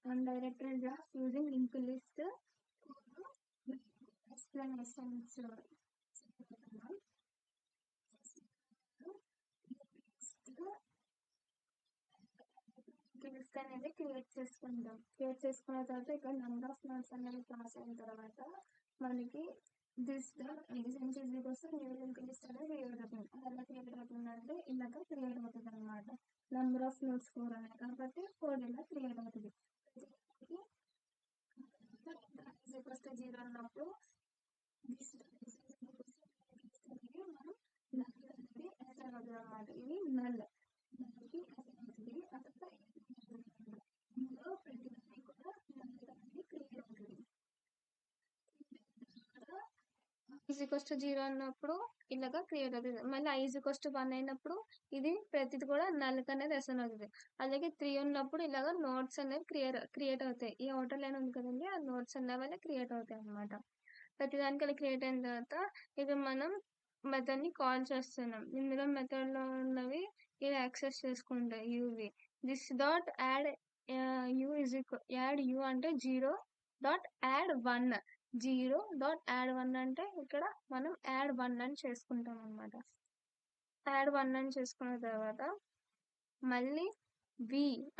undirected graphs using linked list explanations. List అనేది create చేసుకుంటాం. Create చేసుకున్న తర్వాత ఇక్కడ నెంబర్ ఆఫ్ నోట్స్ అనేది పాస్ అయిన తర్వాత మనకి దిస్ ఎగ్జామ్స్ కోసం న్యూ లింక్ లిస్ట్ అనేది క్రియేట్ అవుతుంది. అది ఎలా క్రియేట్ అవుతుందంటే ఇలాగ క్రియేట్ అవుతుంది అనమాట. నెంబర్ ఆఫ్ నోట్స్ 4 అనేది కాబట్టి 4 ఇలా క్రియేట్ అవుతుంది. ఫస్ట్ 0 అన్నప్పుడు మనం నల్ అనేది ఎస్ఆర్ అవుతుంది అనమాట. ఇది నల్ నల్కి ఎస్ఆర్ అవుతుంది. ఇందులో ప్రతి దానికి కూడా నల్ అనేది క్రియేట్ అవుతుంది. ఈజ్ టు 0 అన్నప్పుడు ఇలాగా క్రియేట్ అవుతుంది. మళ్ళీ ఐజ్ టు 1 అయినప్పుడు ఇది ప్రతిది కూడా నల్క్ అనేది ఎసన్ అవుతుంది. అలాగే 3 ఉన్నప్పుడు ఇలాగా నోట్స్ అనేవి క్రియేట్ అవుతాయి. ఈ అవుటర్ లైన్ ఉంది కదండి, ఆ నోట్స్ అనేవి క్రియేట్ అవుతాయి అనమాట. ప్రతిదానికి అలా క్రియేట్ అయిన తర్వాత ఇది మనం మెథడ్ ని కాల్ చేస్తున్నాం. ఇందులో మెథడ్ లో ఉన్నవి ఇది యాక్సెస్ చేసుకుంటాయి. UV this dot add you is add you అంటే 0.add1 0.add1 అంటే ఇక్కడ మనం add1 అని చేసుకుంటాం అనమాట. add1 అని చేసుకున్న తర్వాత మళ్ళీ v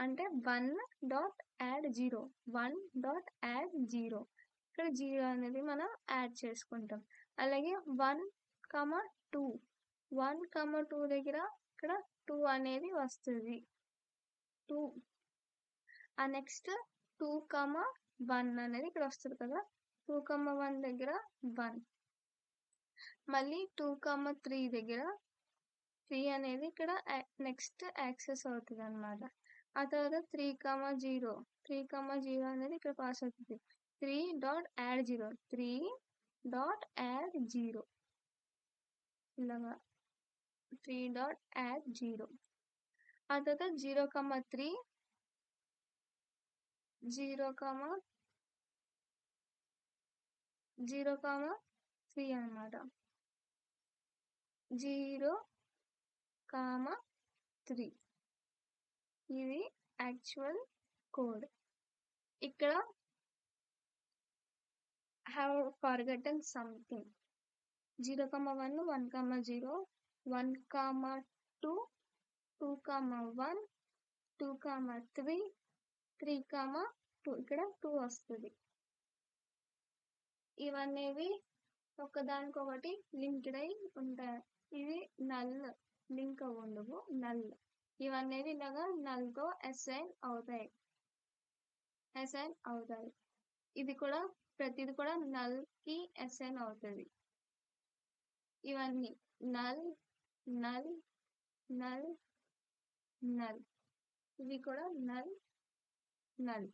అంటే 1.add0 1.add0 ఇక్కడ 0 అనేది మనం యాడ్ చేసుకుంటాం. అలాగే 1,2 1,2 దగ్గర ఇక్కడ 2 అనేది వస్తుంది. 2 ఆ నెక్స్ట్ 2,1 అనేది ఇక్కడ వస్తుంది కదా. 2,1 దగ్గర 1 మళ్ళీ 2,3 దగ్గర 3 అనేది ఇక్కడ నెక్స్ట్ యాక్సెస్ అవుతుంది అనమాట. ఆ తర్వాత 3,0 3,0 అనేది ఇక్కడ పాస్ అవుతుంది. 3.add0 3.add0 ఇలాగా 3.add0 ఆ తర్వాత 0,3 0,3 అనమాట. 0,3 ఇది యాక్చువల్ కోడ్. ఇక్కడ హ్యావ్ ఫర్గటన్ సంథింగ్ 0,1 1,0 1,2 2,1 2,3 3,2 ఇక్కడ 2 వస్తుంది. ఇవన్నీ ఒకదానికొకటి లింక్డ్ అయి ఉంటాయి. ఇది నల్ లింక్ ఉండవు. నల్ ఇవన్నీ ఇలాగా నల్ తో అసైన్ అవుతాయి. ఇది కూడా ప్రతిది కూడా నల్ కి అసైన్ అవుతుంది. ఇవన్నీ నల్ నల్ నల్ నల్ ఇవి కూడా నల్ నల్.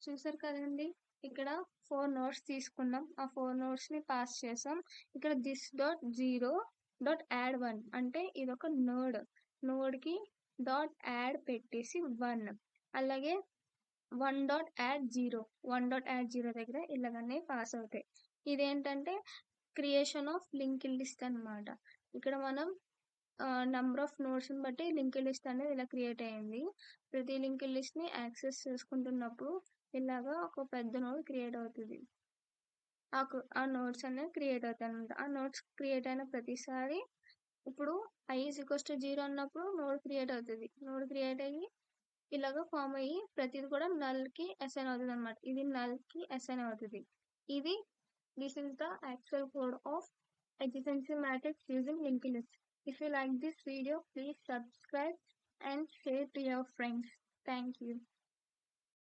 చూసారు కదండి, ఇక్కడ 4 నోట్స్ తీసుకున్నాం. ఆ 4 నోట్స్ ని పాస్ చేసాం. ఇక్కడ this.0.add1 అంటే ఇది ఒక నోడ్ కి .add పెట్టేసి 1 అలాగే 1.add0 దగ్గర ఇలాగనే పాస్ అవుతాయి. ఇదేంటంటే క్రియేషన్ ఆఫ్ లింక్డ్ లిస్ట్ అన్నమాట. ఇక్కడ మనం నంబర్ ఆఫ్ నోట్స్ ని బట్టి లింక్డ్ లిస్ట్ అనేది ఇలా క్రియేట్ అయింది. ప్రతి లింక్డ్ లిస్ట్ ని యాక్సెస్ చేసుకుంటున్నప్పుడు ఇలాగా ఒక పెద్ద నోడ్ క్రియేట్ అవుతుంది. ఆ నోట్స్ అనేవి క్రియేట్ అవుతాయి అనమాట. ఆ నోట్స్ క్రియేట్ అయిన ప్రతిసారి ఇప్పుడు i = 0 అన్నప్పుడు నోడ్ క్రియేట్ అవుతుంది. నోడ్ క్రియేట్ అయ్యి ఇలాగా ఫామ్ అయ్యి ప్రతిది కూడా నల్ కి అసైన్ అవుతుంది అనమాట. ఇది నల్ కి అసైన్ అవుతుంది. This is the actual code of adjacency matrix using linked list. If you like this video, please subscribe and share to your friends. Thank you.